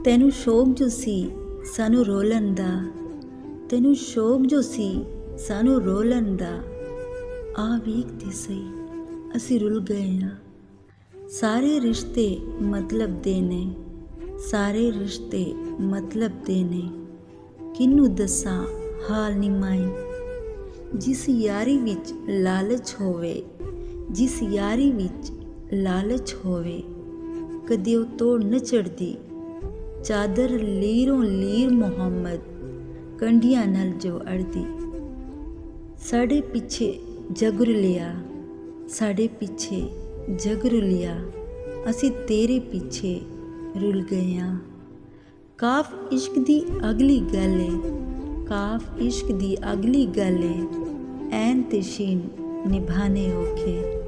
ਤੈਨੂੰ ਸ਼ੌਕ ਜੋ ਸੀ ਸਾਨੂੰ ਰੋਲਣ ਦਾ, ਤੈਨੂੰ ਸ਼ੌਕ ਜੋ ਸੀ ਸਾਨੂੰ ਰੋਲਣ ਦਾ, ਆ ਵੇਖ ਤੇ ਸਹੀ ਅਸੀਂ ਰੁੱਲ ਗਏ ਹਾਂ। ਸਾਰੇ ਰਿਸ਼ਤੇ ਮਤਲਬ ਦੇ ਨੇ, ਸਾਰੇ ਰਿਸ਼ਤੇ ਮਤਲਬ ਦੇ ਨੇ, ਕਿਹਨੂੰ ਦੱਸਾਂ ਹਾਲ ਨੀ ਮਾਈ। ਜਿਸ ਯਾਰੀ ਵਿੱਚ ਲਾਲਚ ਹੋਵੇ, ਜਿਸ ਯਾਰੀ ਵਿੱਚ ਲਾਲਚ ਹੋਵੇ, ਕਦੇ ਉਹ ਤੋੜ न ਚੜ੍ਹਦੀ। ਚਾਦਰ ਲੀਰੋਂ ਲੀਰ ਮੁਹੰਮਦ, ਕੰਢੀਆਂ ਨਾਲ ਜੋ ਅੜਦੀ। ਸਾਡੇ ਪਿੱਛੇ ਜਗ ਰੁਲਿਆ, ਸਾਡੇ ਪਿੱਛੇ ਜਗ ਰੁਲਿਆ, ਅਸੀਂ ਤੇਰੇ ਪਿੱਛੇ ਰੁਲ ਗਏ ਹਾਂ। ਕਾਫ ਇਸ਼ਕ ਦੀ ਅਗਲੀ ਗੱਲ ਏ, ਕਾਫ ਇਸ਼ਕ ਦੀ ਅਗਲੀ ਗੱਲ ਏ, ਐਨ ਤੇ ਸ਼ੀਨ ਨਿਭਾਣੇ ਔਖੇ।